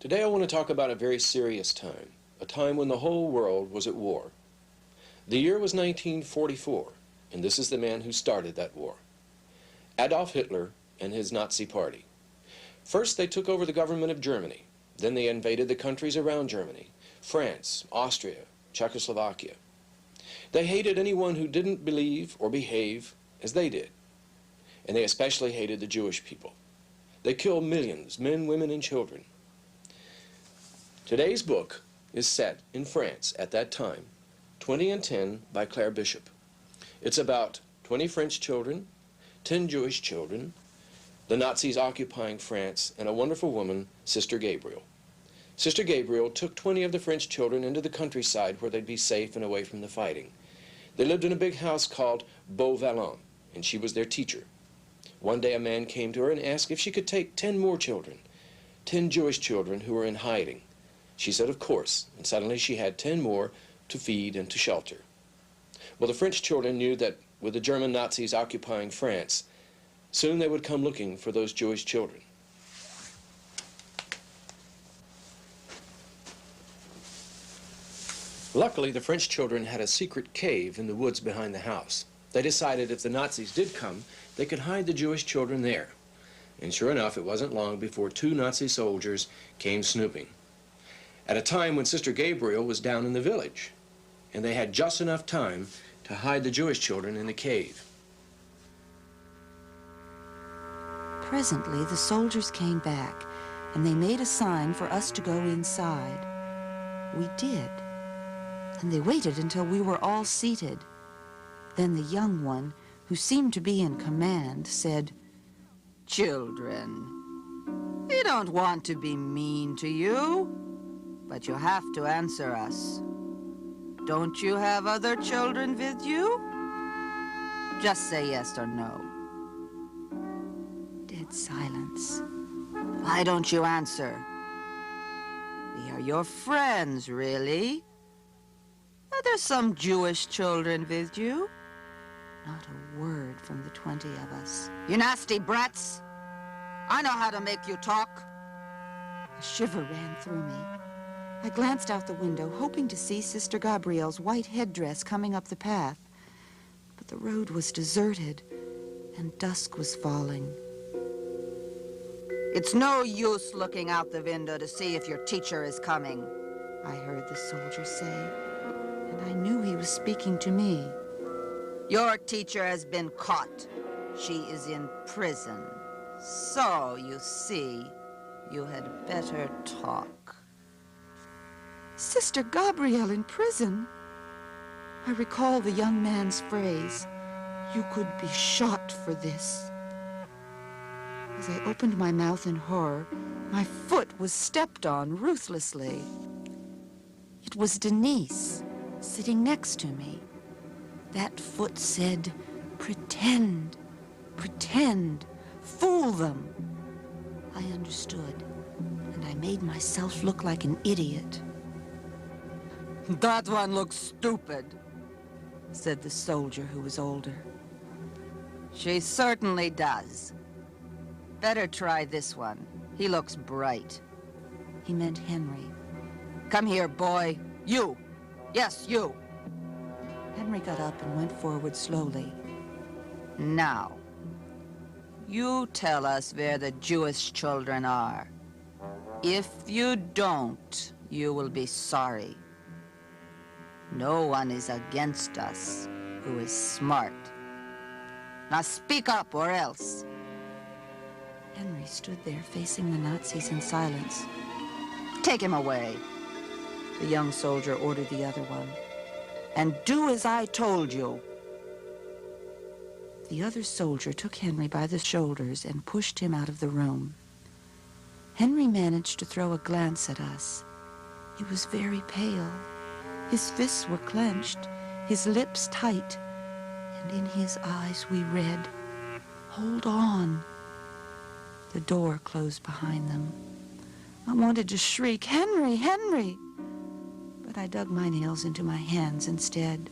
Today I want to talk about a very serious time, a time when the whole world was at war. The year was 1944, and this is the man who started that war. Adolf Hitler and his Nazi party. First they took over the government of Germany, then they invaded the countries around Germany, France, Austria, Czechoslovakia. They hated anyone who didn't believe or behave as they did, and they especially hated the Jewish people. They killed millions, men, women, and children. Today's book is set in France at that time, 20 and 10 by Claire Bishop. It's about 20 French children, 10 Jewish children, the Nazis occupying France, and a wonderful woman, Sister Gabriel. Sister Gabriel took 20 of the French children into the countryside where they'd be safe and away from the fighting. They lived in a big house called Beauvalin, and she was their teacher. One day a man came to her and asked if she could take 10 more children, 10 Jewish children who were in hiding. She said, of course, and suddenly she had 10 more to feed and to shelter. Well, the French children knew that with the German Nazis occupying France, soon they would come looking for those Jewish children. Luckily, the French children had a secret cave in the woods behind the house. They decided if the Nazis did come, they could hide the Jewish children there. And sure enough, it wasn't long before 2 Nazi soldiers came snooping. At a time when Sister Gabriel was down in the village, and they had just enough time to hide the Jewish children in the cave. Presently, the soldiers came back, and they made a sign for us to go inside. We did, and they waited until we were all seated. Then the young one, who seemed to be in command, said, "Children, we don't want to be mean to you, but you have to answer us. Don't you have other children with you? Just say yes or no." Dead silence. "Why don't you answer? We are your friends, really. Are there some Jewish children with you?" Not a word from the 20 of us. "You nasty brats! I know how to make you talk." A shiver ran through me. I glanced out the window, hoping to see Sister Gabriel's white headdress coming up the path. But the road was deserted, and dusk was falling. "It's no use looking out the window to see if your teacher is coming," I heard the soldier say, and I knew he was speaking to me. "Your teacher has been caught. She is in prison. So, you see, you had better talk." Sister Gabriel in prison? I recall the young man's phrase, "You could be shot for this." As I opened my mouth in horror, my foot was stepped on ruthlessly. It was Denise, sitting next to me. That foot said, "Pretend, pretend, fool them." I understood, and I made myself look like an idiot. "That one looks stupid," said the soldier who was older. "She certainly does. Better try this one. He looks bright." He meant Henry. "Come here, boy. You. Yes, you." Henry got up and went forward slowly. "Now, you tell us where the Jewish children are. If you don't, you will be sorry. No one is against us who is smart. Now speak up or else." Henry stood there facing the Nazis in silence. "Take him away," the young soldier ordered the other one. "And do as I told you." The other soldier took Henry by the shoulders and pushed him out of the room. Henry managed to throw a glance at us. He was very pale. His fists were clenched, his lips tight, and in his eyes we read, "Hold on." The door closed behind them. I wanted to shriek, "Henry, Henry!" but I dug my nails into my hands instead.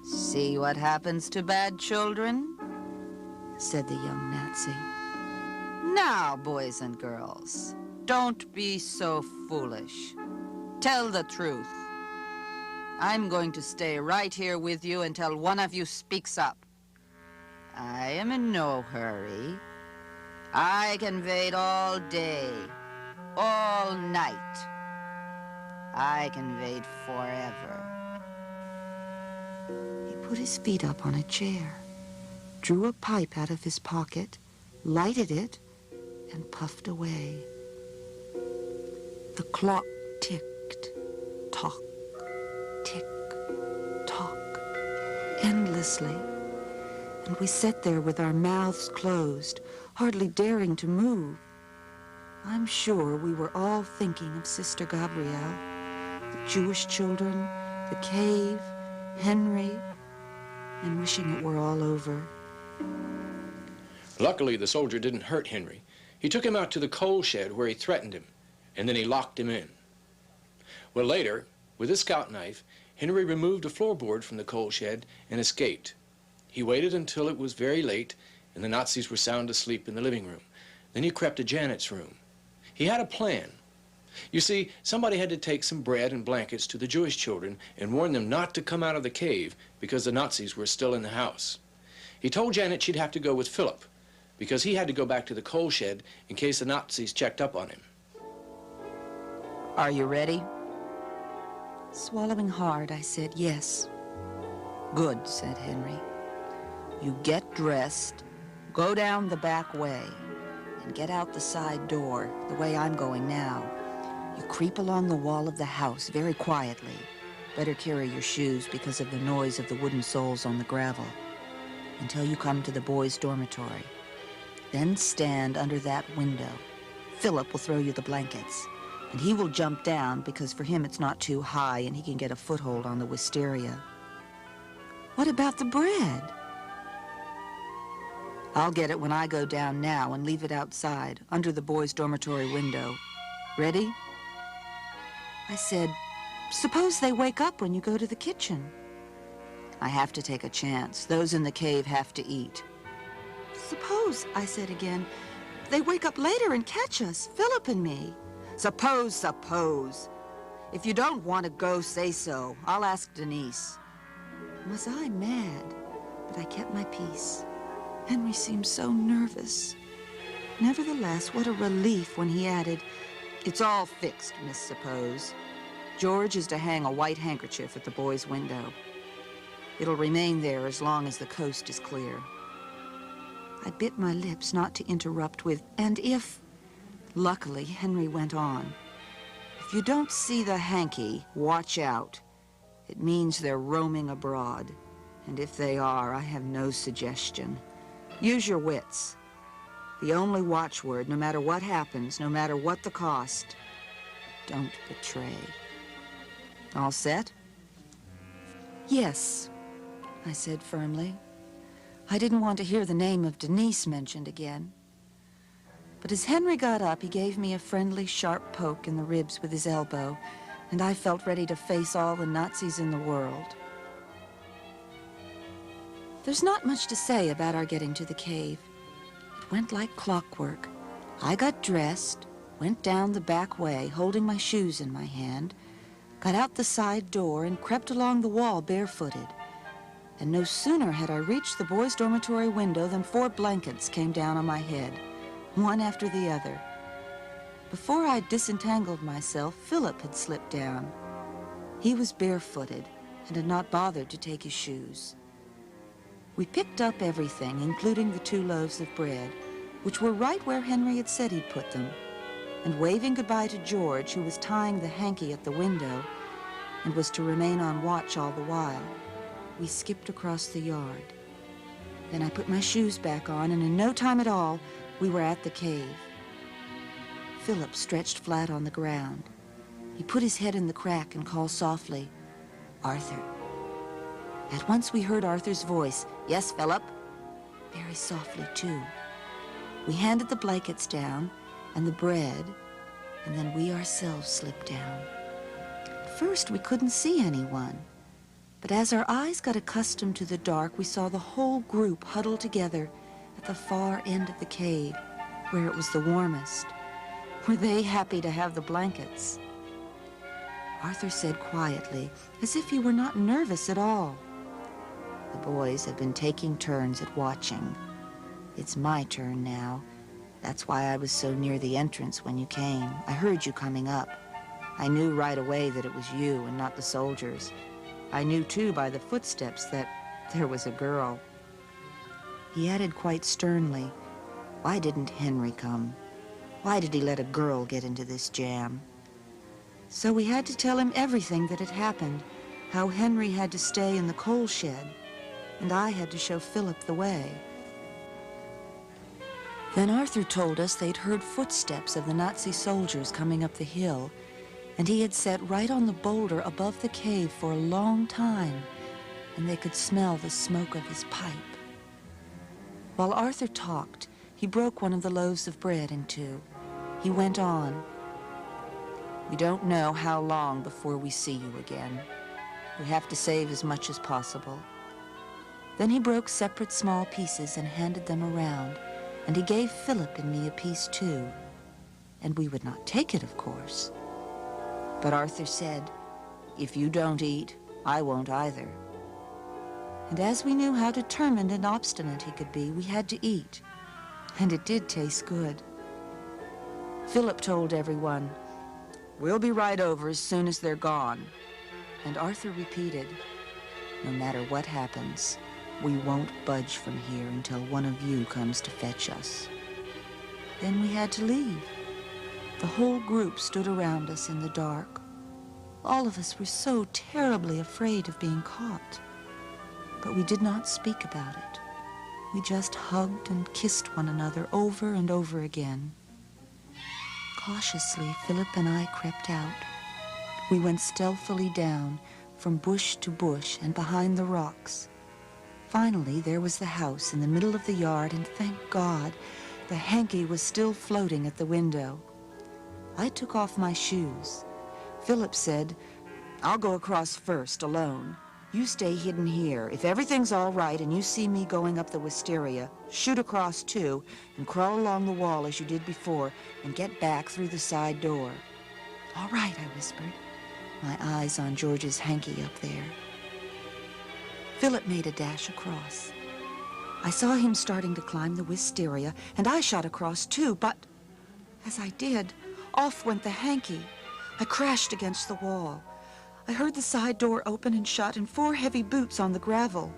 "See what happens to bad children?" said the young Nazi. "Now, boys and girls, don't be so foolish. Tell the truth. I'm going to stay right here with you until one of you speaks up. I am in no hurry. I can wait all day, all night. I can wait forever." He put his feet up on a chair, drew a pipe out of his pocket, lighted it, and puffed away. The clock ticked, tock, tick, tock, endlessly, and we sat there with our mouths closed, hardly daring to move. I'm sure we were all thinking of Sister Gabrielle, the Jewish children, the cave, Henry, and wishing it were all over. Luckily, the soldier didn't hurt Henry. He took him out to the coal shed where he threatened him, and then he locked him in. Well, later, with his scout knife, Henry removed a floorboard from the coal shed and escaped. He waited until it was very late and the Nazis were sound asleep in the living room. Then he crept to Janet's room. He had a plan. You see, somebody had to take some bread and blankets to the Jewish children and warn them not to come out of the cave because the Nazis were still in the house. He told Janet she'd have to go with Philip because he had to go back to the coal shed in case the Nazis checked up on him. "Are you ready?" Swallowing hard, I said yes. "Good," said Henry. "You get dressed, go down the back way, and get out the side door, the way I'm going now. You creep along the wall of the house very quietly. Better carry your shoes because of the noise of the wooden soles on the gravel, until you come to the boys' dormitory. Then stand under that window. Philip will throw you the blankets, and he will jump down because for him it's not too high and he can get a foothold on the wisteria." "What about the bread?" "I'll get it when I go down now and leave it outside, under the boys' dormitory window. Ready?" I said, "Suppose they wake up when you go to the kitchen?" "I have to take a chance. Those in the cave have to eat." "Suppose," I said again, "they wake up later and catch us, Philip and me." Suppose. If you don't want to go, say so. I'll ask Denise." Was I mad? But I kept my peace. Henry seemed so nervous. Nevertheless, what a relief when he added, "It's all fixed, Miss Suppose. George is to hang a white handkerchief at the boys' window. It'll remain there as long as the coast is clear." I bit my lips not to interrupt with, "And if..." Luckily, Henry went on, "If you don't see the hanky, watch out. It means they're roaming abroad. And if they are, I have no suggestion. Use your wits. The only watchword, no matter what happens, no matter what the cost, don't betray. All set?" "Yes," I said firmly. I didn't want to hear the name of Denise mentioned again. But as Henry got up, he gave me a friendly, sharp poke in the ribs with his elbow, and I felt ready to face all the Nazis in the world. There's not much to say about our getting to the cave. It went like clockwork. I got dressed, went down the back way, holding my shoes in my hand, got out the side door, and crept along the wall barefooted. And no sooner had I reached the boys' dormitory window than 4 blankets came down on my head, one after the other. Before I disentangled myself, Philip had slipped down. He was barefooted and had not bothered to take his shoes. We picked up everything, including the 2 loaves of bread, which were right where Henry had said he'd put them, and waving goodbye to George, who was tying the hanky at the window and was to remain on watch all the while, we skipped across the yard. Then I put my shoes back on, and in no time at all, we were at the cave. Philip stretched flat on the ground. He put his head in the crack and called softly, "Arthur." At once we heard Arthur's voice, "Yes, Philip," very softly too. We handed the blankets down and the bread, and then we ourselves slipped down. At first we couldn't see anyone, but as our eyes got accustomed to the dark, we saw the whole group huddled together at the far end of the cave, where it was the warmest. Were they happy to have the blankets? Arthur said quietly, as if he were not nervous at all, "The boys have been taking turns at watching. It's my turn now. That's why I was so near the entrance when you came. I heard you coming up. I knew right away that it was you and not the soldiers. I knew, too, by the footsteps that there was a girl." He added quite sternly, "Why didn't Henry come? Why did he let a girl get into this jam?" So we had to tell him everything that had happened, how Henry had to stay in the coal shed, and I had to show Philip the way. Then Arthur told us they'd heard footsteps of the Nazi soldiers coming up the hill, and he had sat right on the boulder above the cave for a long time, and they could smell the smoke of his pipe. While Arthur talked, he broke one of the loaves of bread in two. He went on, "We don't know how long before we see you again. We have to save as much as possible." Then he broke separate small pieces and handed them around, and he gave Philip and me a piece too. And we would not take it, of course. But Arthur said, "If you don't eat, I won't either." And as we knew how determined and obstinate he could be, we had to eat. And it did taste good. Philip told everyone, "We'll be right over as soon as they're gone." And Arthur repeated, "No matter what happens, we won't budge from here until one of you comes to fetch us." Then we had to leave. The whole group stood around us in the dark. All of us were so terribly afraid of being caught. But we did not speak about it. We just hugged and kissed one another over and over again. Cautiously, Philip and I crept out. We went stealthily down, from bush to bush and behind the rocks. Finally, there was the house in the middle of the yard, and thank God, the hanky was still floating at the window. I took off my shoes. Philip said, "I'll go across first, alone. You stay hidden here. If everything's all right and you see me going up the wisteria, shoot across too and crawl along the wall as you did before and get back through the side door." "All right," I whispered, my eyes on George's hanky up there. Philip made a dash across. I saw him starting to climb the wisteria, and I shot across too, but as I did, off went the hanky. I crashed against the wall. I heard the side door open and shut and 4 heavy boots on the gravel.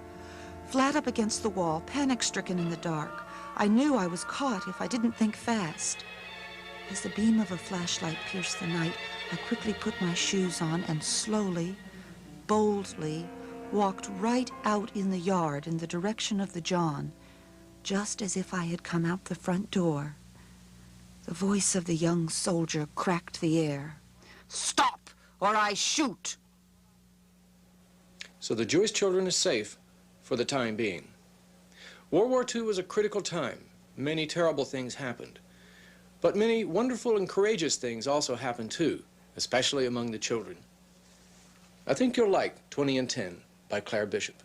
Flat up against the wall, panic-stricken in the dark, I knew I was caught if I didn't think fast. As the beam of a flashlight pierced the night, I quickly put my shoes on and slowly, boldly, walked right out in the yard in the direction of the John, just as if I had come out the front door. The voice of the young soldier cracked the air. "Stop, or I shoot!" So the Jewish children are safe for the time being. World War II was a critical time. Many terrible things happened. But many wonderful and courageous things also happened too, especially among the children. I think you'll like 20 and 10 by Claire Bishop.